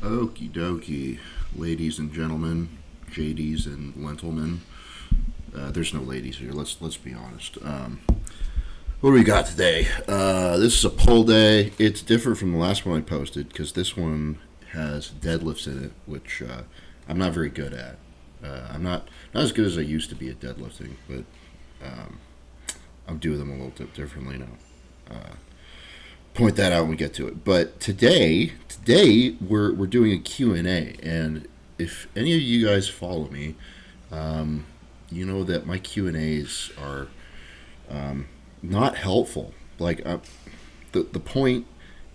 Okie dokie, ladies and gentlemen, JDs and Lentilmen. There's no ladies here. Let's be honest. What do we got today? This is a poll day. It's different from the last one I posted because this one has deadlifts in it, which I'm not very good at. I'm not as good as I used to be at deadlifting, but I'm doing them a little bit differently now. Point that out when we get to it. But today we're doing a Q&A, and if any of you guys follow me, you know that my Q&As are not helpful. Like the point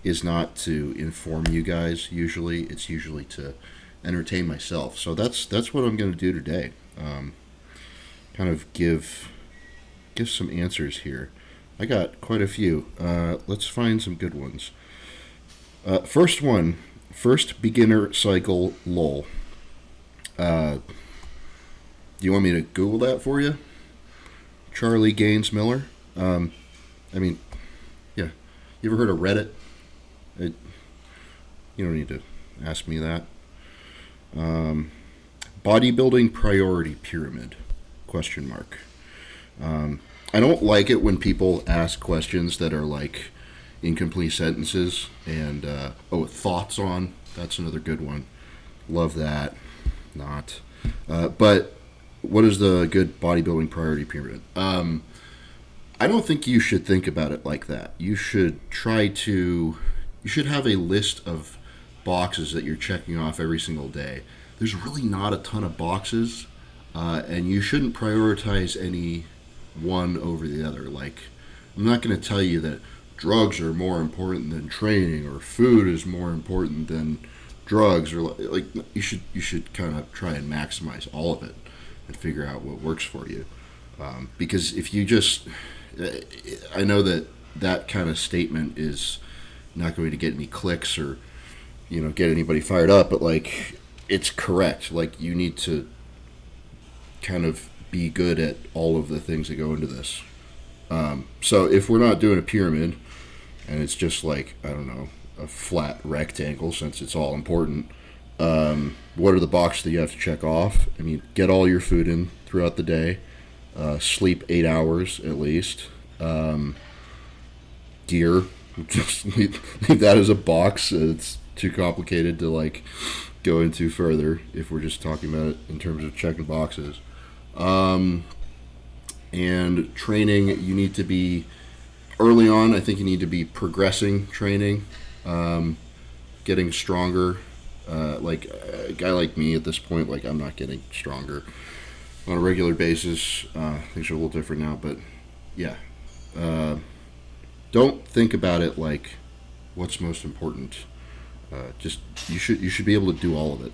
is not to inform you guys. Usually, it's usually to entertain myself. So that's what I'm going to do today. Kind of give some answers here. I got quite a few. Let's find some good ones. First one, first beginner cycle lol. Do you want me to Google that for you? Charlie Gaines Miller. I mean, yeah. You ever heard of Reddit? You don't need to ask me that. Bodybuilding priority pyramid? Question mark. I don't like it when people ask questions that are like incomplete sentences and thoughts on. That's another good one. Love that. Not. But what is the good bodybuilding priority pyramid? I don't think you should think about it like that. You should have a list of boxes that you're checking off every single day. There's really not a ton of boxes, and you shouldn't prioritize any one over the other. Like, I'm not going to tell you that drugs are more important than training or food is more important than drugs, or like you should kind of try and maximize all of it and figure out what works for you. Because if you just, I know that kind of statement is not going to get any clicks or get anybody fired up, but like it's correct. Like you need to kind of be good at all of the things that go into this. So if we're not doing a pyramid and it's just like, I don't know, a flat rectangle, since it's all important, what are the boxes that you have to check off? I mean, get all your food in throughout the day, sleep 8 hours at least, gear, just leave that as a box. It's too complicated to like go into further if we're just talking about it in terms of checking boxes. And training, you need to be early on. I think you need to be progressing training, getting stronger. Like a guy like me at this point, like I'm not getting stronger on a regular basis. Things are a little different now, but yeah. Don't think about it like what's most important. Just you should be able to do all of it.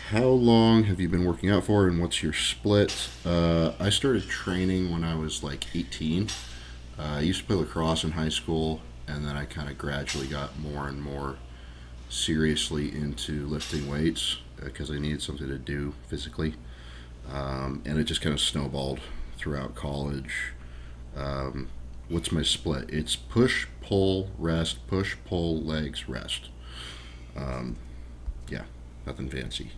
How long have you been working out for, and what's your split? I started training when I was like 18. I used to play lacrosse in high school, and then I kind of gradually got more and more seriously into lifting weights because I needed something to do physically. And it just kind of snowballed throughout college. What's my split? It's push, pull, rest, push, pull, legs, rest. Yeah, nothing fancy.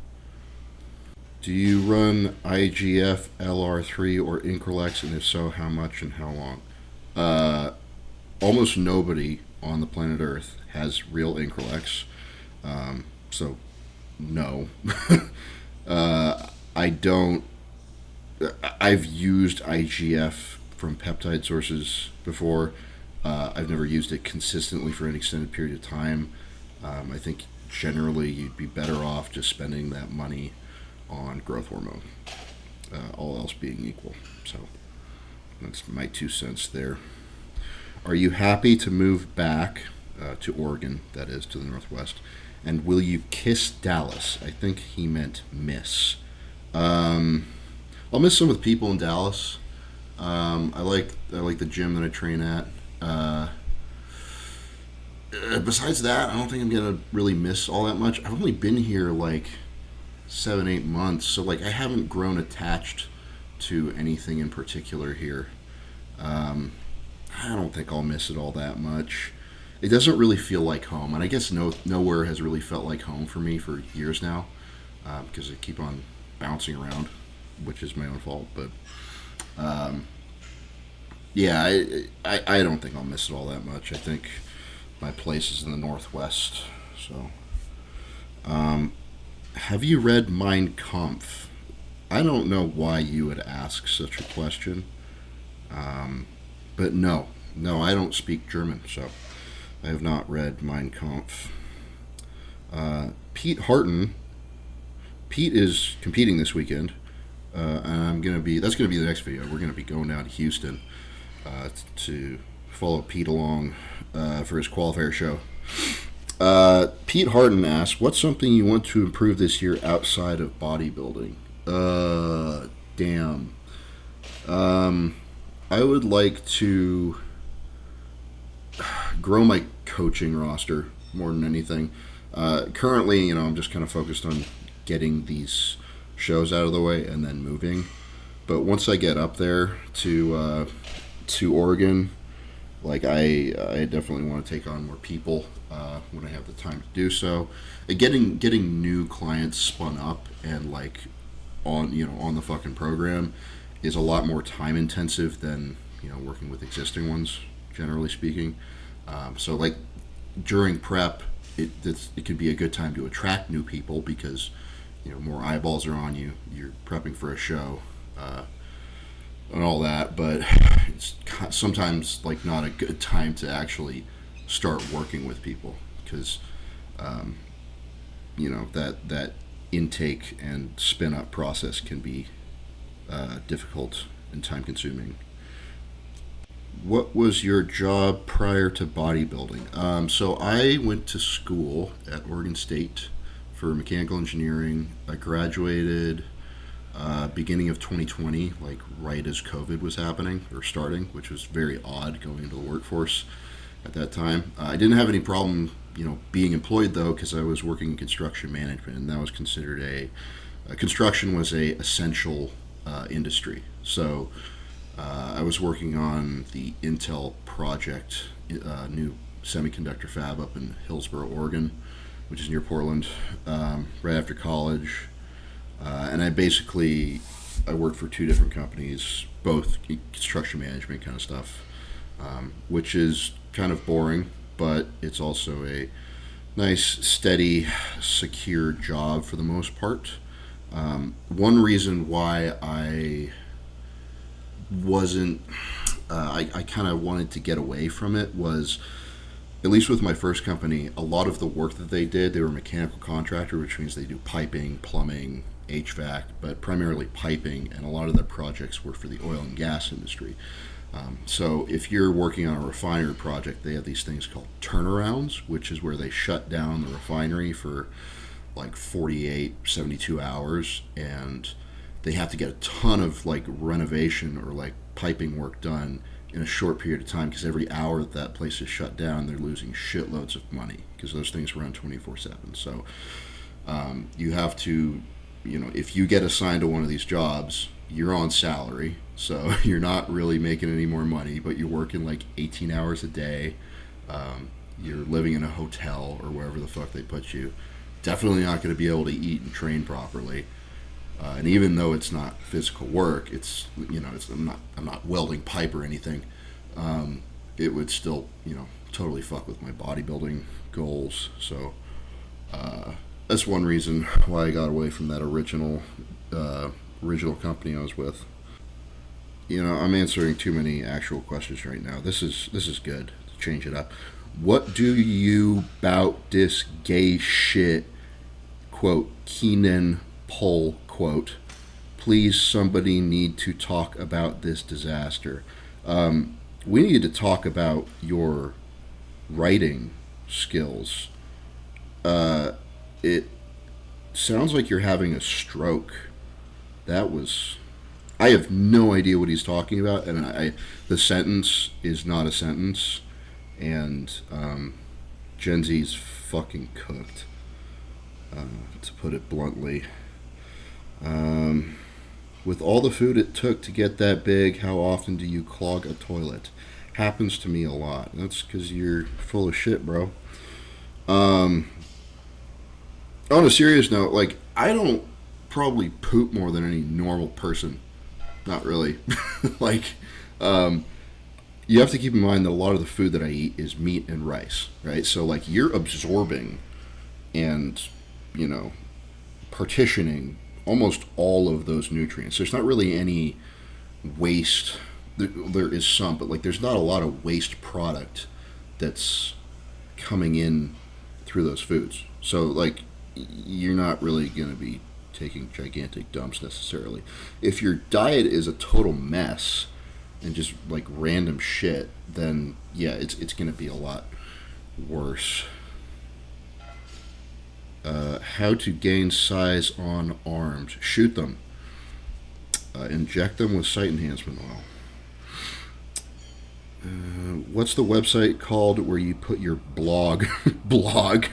Do you run IGF, LR3, or Increlex, and if so, how much and how long? Almost nobody on the planet Earth has real Increlex, so no. I don't. I've used IGF from peptide sources before. I've never used it consistently for an extended period of time. I think generally you'd be better off just spending that money on growth hormone, all else being equal. So that's my 2 cents there. Are you happy to move back to Oregon, that is, to the Northwest? And will you kiss Dallas? I think he meant miss. I'll miss some of the people in Dallas. I like the gym that I train at. Besides that, I don't think I'm gonna really miss all that much. I've only been here like 7-8 months, so like I haven't grown attached to anything in particular here. I don't think I'll miss it all that much. it doesn't really feel like home, and I guess nowhere has really felt like home for me for years now, because I keep on bouncing around, which is my own fault. But yeah, I don't think I'll miss it all that much. I think my place is in the Northwest. So, have you read Mein Kampf? I don't know why you would ask such a question, but no, I don't speak German, so I have not read Mein Kampf. Pete Harton. Pete is competing this weekend, and that's gonna be the next video. We're gonna be going down to Houston to follow Pete along for his qualifier show. Pete Harden asks, "What's something you want to improve this year outside of bodybuilding?" Damn. I would like to grow my coaching roster more than anything. Currently, I'm just kind of focused on getting these shows out of the way and then moving. But once I get up there to Oregon, like I definitely want to take on more people when I have the time to do so. And getting new clients spun up and like on the fucking program is a lot more time intensive than working with existing ones, generally speaking. So like during prep, it could be a good time to attract new people because more eyeballs are on you. You're prepping for a show and all that, but it's sometimes like not a good time to actually start working with people because that intake and spin up process can be difficult and time consuming. What was your job prior to bodybuilding? So I went to school at Oregon State for mechanical engineering. I graduated beginning of 2020, like right as COVID was happening or starting, which was very odd going into the workforce at that time. I didn't have any problem, being employed though, because I was working in construction management, and that was considered construction was a essential industry. So I was working on the Intel project, new semiconductor fab up in Hillsboro, Oregon, which is near Portland, right after college. And I worked for two different companies, both construction management kind of stuff, which is kind of boring, but it's also a nice, steady, secure job for the most part. One reason why I wasn't, I kind of wanted to get away from it was, at least with my first company, a lot of the work that they were a mechanical contractor, which means they do piping, plumbing, HVAC, but primarily piping, and a lot of their projects were for the oil and gas industry. So if you're working on a refinery project, they have these things called turnarounds, which is where they shut down the refinery for like 48, 72 hours, and they have to get a ton of like renovation or like piping work done in a short period of time, because every hour that place is shut down, they're losing shitloads of money because those things run 24/7. So you have to, if you get assigned to one of these jobs, you're on salary, so you're not really making any more money, but you're working like 18 hours a day. You're living in a hotel or wherever the fuck they put you. Definitely not going to be able to eat and train properly. And even though it's not physical work, I'm not welding pipe or anything. It would still, totally fuck with my bodybuilding goals. So that's one reason why I got away from that original company I was with. I'm answering too many actual questions right now. This is good to change it up. What do you bout this gay shit? Quote, Keenan Poll, quote, please somebody need to talk about this disaster. We need to talk about your writing skills. It sounds like you're having a stroke. I have no idea what he's talking about, and the sentence is not a sentence, and Gen Z's fucking cooked, to put it bluntly. With all the food it took to get that big, how often do you clog a toilet? happens to me a lot. That's because you're full of shit, bro. Um, on a serious note, like, I don't probably poop more than any normal person. Not really. Like, um, you have to keep in mind that a lot of the food that I eat is meat and rice, right? So, like, you're absorbing and, you know, partitioning almost all of those nutrients. There's not really any waste. There is some, but, like, there's not a lot of waste product that's coming in through those foods. So, like, you're not really going to be taking gigantic dumps necessarily. If your diet is a total mess and just like random shit, then yeah, it's going to be a lot worse. How to gain size on arms? Shoot them. Inject them with sight enhancement oil. What's the website called where you put your blog? Blog.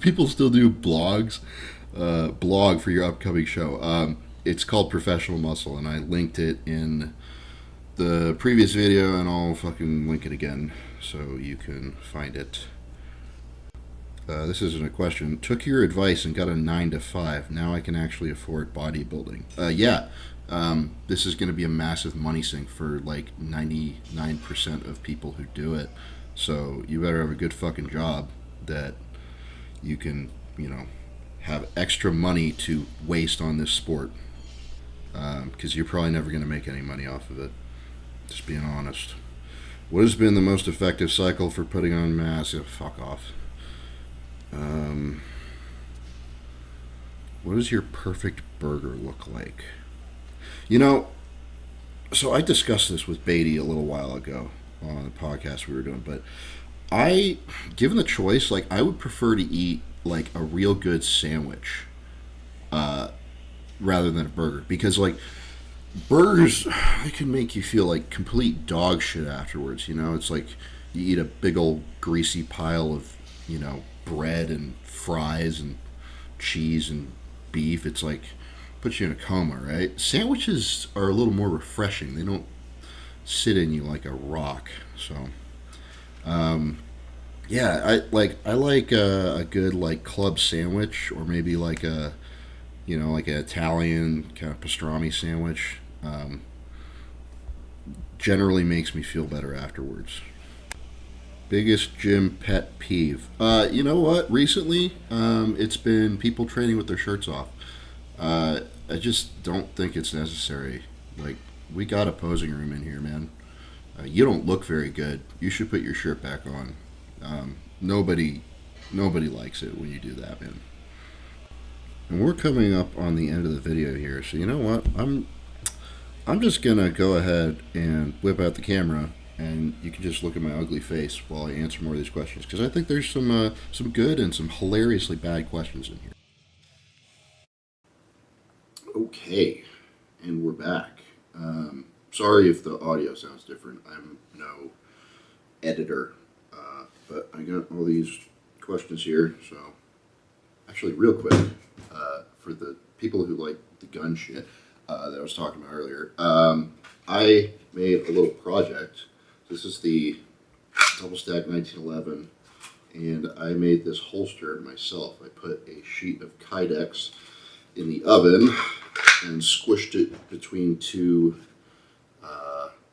People still do blogs. Blog for your upcoming show. It's called Professional Muscle, and I linked it in the previous video, and I'll fucking link it again so you can find it. This isn't a question. Took your advice and got a 9 to 5. Now I can actually afford bodybuilding. Yeah. This is going to be a massive money sink for like 99% of people who do it. So you better have a good fucking job that you can, you know, have extra money to waste on this sport. Because you're probably never going to make any money off of it. Just being honest. What has been the most effective cycle for putting on mass? Yeah, fuck off. What does your perfect burger look like? You know, so I discussed this with Beatty a little while ago on the podcast we were doing, but given the choice, like, I would prefer to eat like a real good sandwich, rather than a burger, because like burgers, they can make you feel like complete dog shit afterwards. You know, it's like you eat a big old greasy pile of, you know, bread and fries and cheese and beef. It's like puts you in a coma, right? Sandwiches are a little more refreshing. They don't sit in you like a rock. So, yeah, I like a good like club sandwich, or maybe like a, you know, like an Italian kind of pastrami sandwich. Generally makes me feel better afterwards. Biggest gym pet peeve. You know what? Recently, it's been people training with their shirts off. I just don't think it's necessary. Like, we got a posing room in here, man. You don't look very good. You should put your shirt back on. Nobody likes it when you do that, man. And we're coming up on the end of the video here, so you know what? I'm just gonna go ahead and whip out the camera, and you can just look at my ugly face while I answer more of these questions, because I think there's some good and some hilariously bad questions in here. Okay, and we're back. Sorry if the audio sounds different. I'm no editor, but I got all these questions here. So, actually, real quick, for the people who like the gun shit that I was talking about earlier, I made a little project. This is the double stack 1911, and I made this holster myself. I put a sheet of Kydex in the oven and squished it between two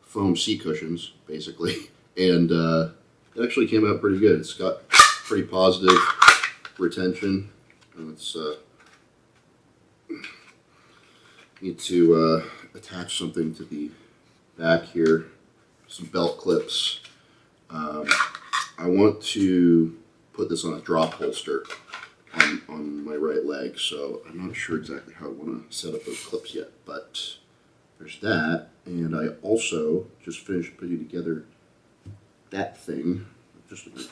foam seat cushions, basically, and it actually came out pretty good. It's got pretty positive retention, and it's need to attach something to the back here, some belt clips. I want to put this on a drop holster on my right leg, so I'm not sure exactly how I want to set up those clips yet, but there's that. And I also just finished putting together that thing. Just a minute.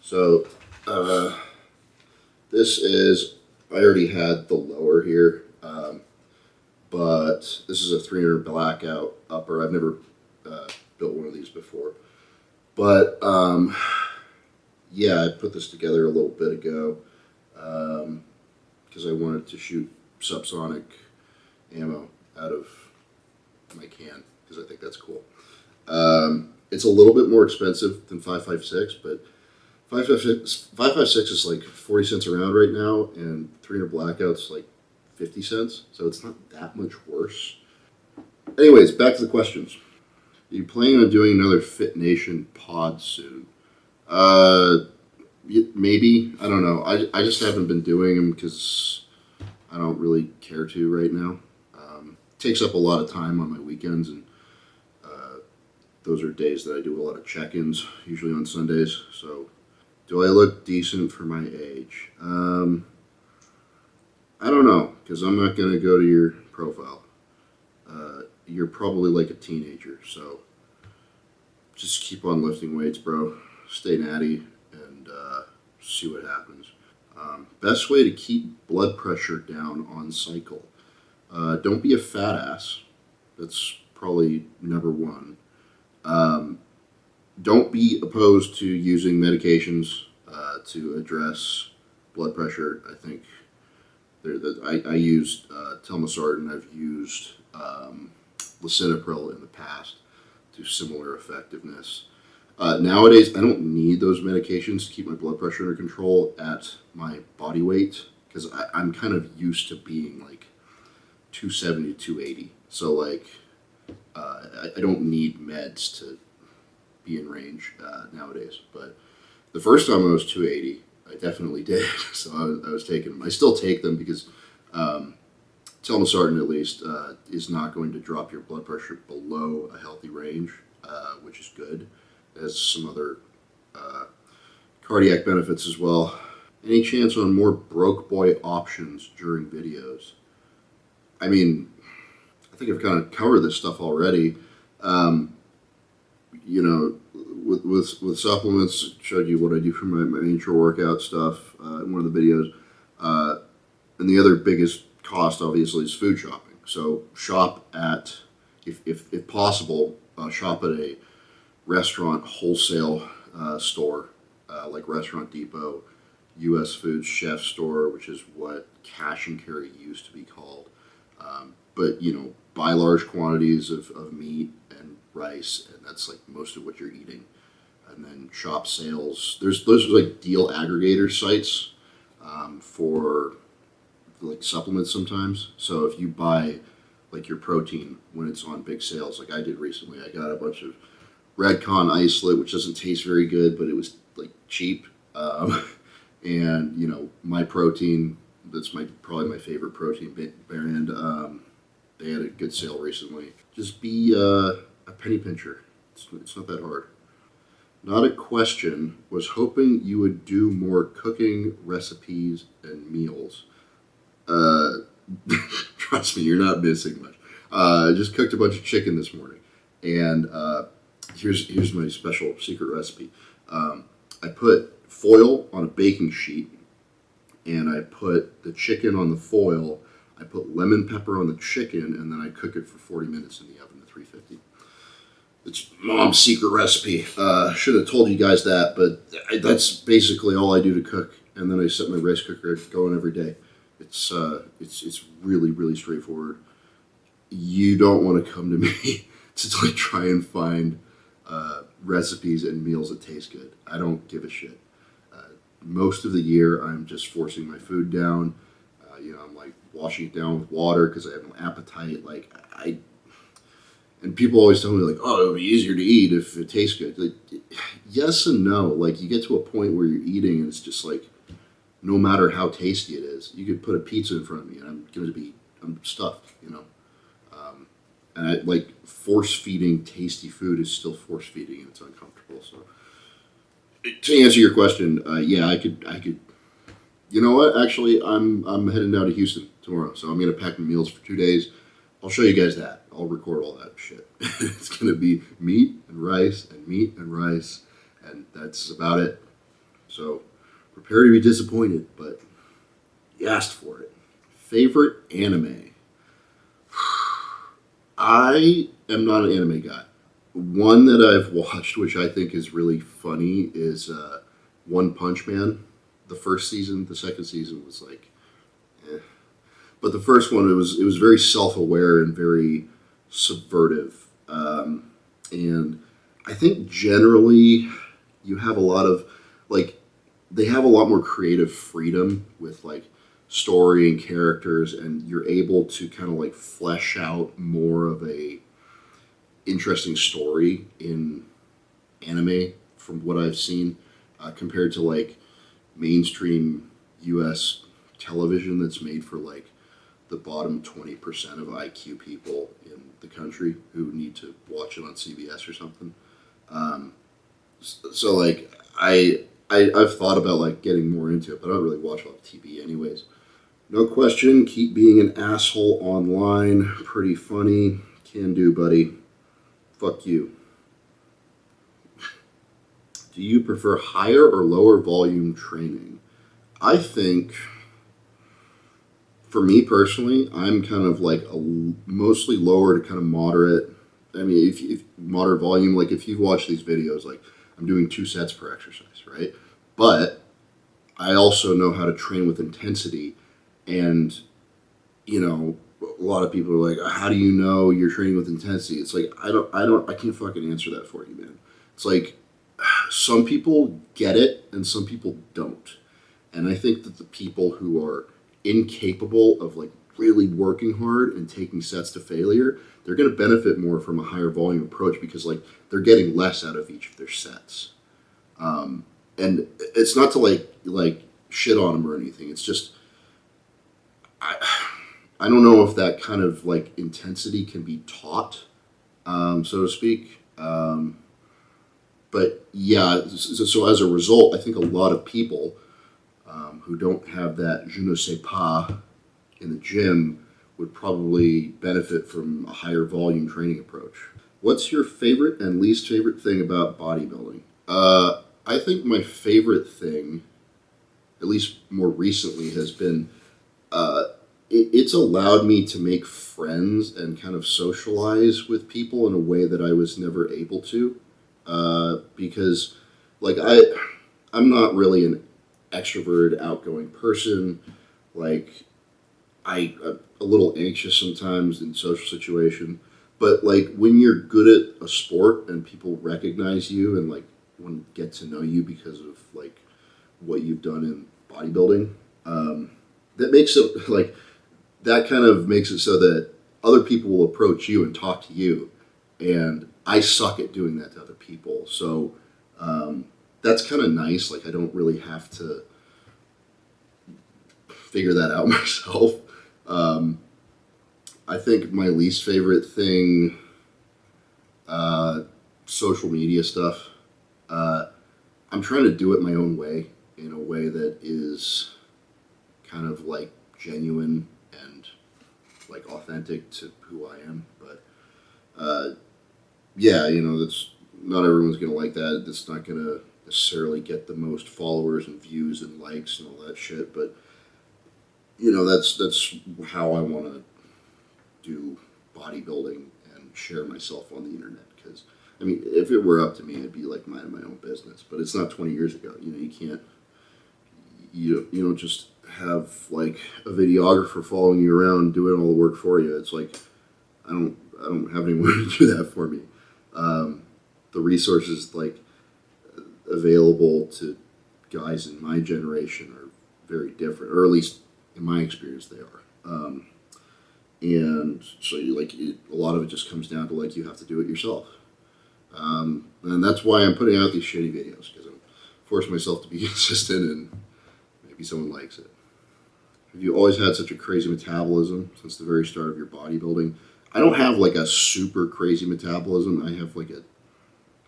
So this is, I already had the lower here, but this is a 300 blackout upper. I've never built one of these before, but yeah, I put this together a little bit ago because I wanted to shoot subsonic ammo out of my can, because I think that's cool. It's a little bit more expensive than 556, but 556 is like 40 cents a round right now, and 300 Blackout's like 50 cents, so it's not that much worse. Anyways, back to the questions. Are you planning on doing another Fit Nation pod soon? Maybe. I don't know. I just haven't been doing them because I don't really care to right now. It takes up a lot of time on my weekends, and those are days that I do a lot of check-ins, usually on Sundays. So, do I look decent for my age? I don't know, because I'm not going to go to your profile. You're probably like a teenager, so just keep on lifting weights, bro. Stay natty and see what happens. Best way to keep blood pressure down on cycle. Don't be a fat ass. That's probably number one. Don't be opposed to using medications to address blood pressure. I think I used telmisartan. I've used lisinopril in the past to similar effectiveness. Nowadays, I don't need those medications to keep my blood pressure under control at my body weight because I'm kind of used to being like 270 to 280. So like I don't need meds to be in range nowadays. But the first time I was 280, I definitely did. So I was taking them. I still take them because telmisartan, at least, is not going to drop your blood pressure below a healthy range, which is good. It has some other cardiac benefits as well. Any chance on more broke boy options during videos? I mean, I think I've kind of covered this stuff already. You know, with supplements, showed you what I do for my intro workout stuff in one of the videos. And the other biggest cost, obviously, is food shopping. So shop at, if possible, shop at a restaurant wholesale store like Restaurant Depot, U.S. Foods Chef Store, which is what cash and carry used to be called. But, you know, buy large quantities of meat and rice, and that's like most of what you're eating. And then shop sales. Those are like deal aggregator sites for like supplements sometimes. So if you buy like your protein when it's on big sales, like I did recently, I got a bunch of Redcon isolate, which doesn't taste very good, but it was like cheap. And you know, my protein, that's probably my favorite protein brand. They had a good sale recently. Just be a penny pincher. It's not that hard. Not a question. Was hoping you would do more cooking recipes and meals. Trust me, you're not missing much. I just cooked a bunch of chicken this morning, and here's my special secret recipe. I put foil on a baking sheet, and I put the chicken on the foil. I put lemon pepper on the chicken, and then I cook it for 40 minutes in the oven at 350. It's mom's secret recipe. Should have told you guys that, but that's basically all I do to cook, and then I set my rice cooker going every day. It's really, really straightforward. You don't want to come to me to like try and find recipes and meals that taste good. I don't give a shit. Most of the year, I'm just forcing my food down. I'm like washing it down with water because I have no appetite. And people always tell me like, oh, it'll be easier to eat if it tastes good. Like, yes and no. Like you get to a point where you're eating and it's just like, no matter how tasty it is, you could put a pizza in front of me and I'm stuffed, you know. And I like force feeding tasty food is still force feeding and it's uncomfortable. So to answer your question, yeah, I could. You know what? Actually, I'm heading down to Houston tomorrow, so I'm gonna pack my meals for 2 days. I'll show you guys that. I'll record all that shit. It's gonna be meat and rice and meat and rice, and that's about it. So prepare to be disappointed, but you asked for it. Favorite anime? I am not an anime guy. One that I've watched, which I think is really funny, is One Punch Man. The first season, the second season was like, eh. But the first one, it was very self-aware and very subvertive. And I think generally you have a lot of, like, they have a lot more creative freedom with, like, story and characters, and you're able to kind of, like, flesh out more of a interesting story in anime from what I've seen, compared to, like, mainstream US television that's made for, like, the bottom 20% of IQ people in the country who need to watch it on CBS or something. Um, so, like, I've thought about, like, getting more into it, but I don't really watch a lot of TV anyways. No question, keep being an asshole online. Pretty funny. Can do, buddy. Fuck you. Do you prefer higher or lower volume training? I think, for me personally, I'm kind of like a mostly lower to kind of moderate. I mean, if moderate volume, like if you've watched these videos, like I'm doing 2 sets per exercise, right? But I also know how to train with intensity, and a lot of people are like, "How do you know you're training with intensity?" It's like I can't fucking answer that for you, man. It's like some people get it and some people don't. And I think that the people who are incapable of, like, really working hard and taking sets to failure, they're going to benefit more from a higher volume approach because, like, they're getting less out of each of their sets. And it's not to, like shit on them or anything. It's just I I don't know if that kind of, like, intensity can be taught, so to speak. But yeah, so as a result, I think a lot of people who don't have that je ne sais pas in the gym would probably benefit from a higher volume training approach. What's your favorite and least favorite thing about bodybuilding? I think my favorite thing, at least more recently, has been it's allowed me to make friends and kind of socialize with people in a way that I was never able to. Because, like, I'm not really an extroverted, outgoing person. Like, I'm a little anxious sometimes in social situation. But, like, when you're good at a sport and people recognize you and, like, want to get to know you because of, like, what you've done in bodybuilding, that makes it, like, that kind of makes it so that other people will approach you and talk to you. And I suck at doing that to other people. So that's kind of nice. Like, I don't really have to figure that out myself. I think my least favorite thing, social media stuff. I'm trying to do it my own way, in a way that is kind of, like, genuine and, like, authentic to who I am. But yeah, that's not everyone's gonna like that. It's not gonna necessarily get the most followers and views and likes and all that shit. But that's how I want to do bodybuilding and share myself on the internet. Because I mean, if it were up to me, it'd be like minding my own business. But it's not 20 years ago. You can't. You don't just have, like, a videographer following you around doing all the work for you. It's like I don't have anyone to do that for me. The resources, like, available to guys in my generation are very different, or at least in my experience they are. And so a lot of it just comes down to, like, you have to do it yourself. And that's why I'm putting out these shitty videos, because I'm forcing myself to be consistent, and maybe someone likes it. Have you always had such a crazy metabolism since the very start of your bodybuilding? I don't have, like, a super crazy metabolism. I have, like,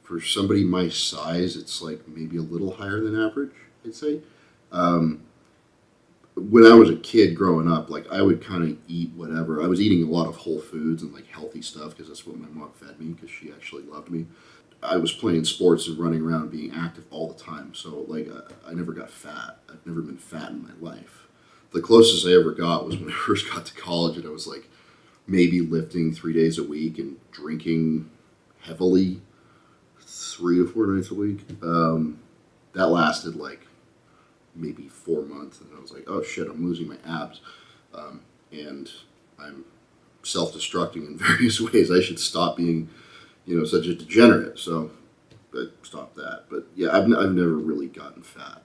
for somebody my size, it's, like, maybe a little higher than average, I'd say. When I was a kid growing up, like, I would kind of eat whatever. I was eating a lot of whole foods and, like, healthy stuff because that's what my mom fed me, because she actually loved me. I was playing sports and running around being active all the time. So, like, I never got fat. I've never been fat in my life. The closest I ever got was when I first got to college, and I was, like, maybe lifting 3 days a week and drinking heavily 3 to 4 nights a week. That lasted, like, maybe 4 months, and I was like, oh shit, I'm losing my abs. And I'm self-destructing in various ways. I should stop being such a degenerate. So I stopped that. But yeah, I've never really gotten fat.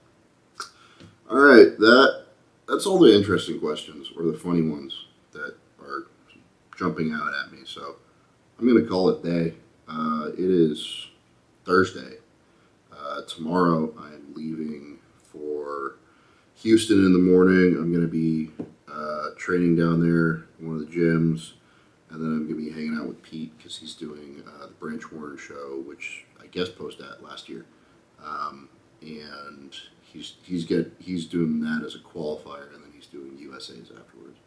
All right, that's all the interesting questions or the funny ones that are jumping out at me. So I'm gonna call it day. It is Thursday. Tomorrow I'm leaving for Houston in the morning. I'm gonna be training down there in one of the gyms, and then I'm gonna be hanging out with Pete because he's doing the Branch Warren show, which I guest posted at last year, and he's doing that as a qualifier, and then he's doing USA's afterwards.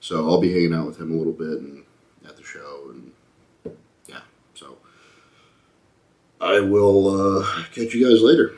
So I'll be hanging out with him a little bit and at the show, and yeah. So I will catch you guys later.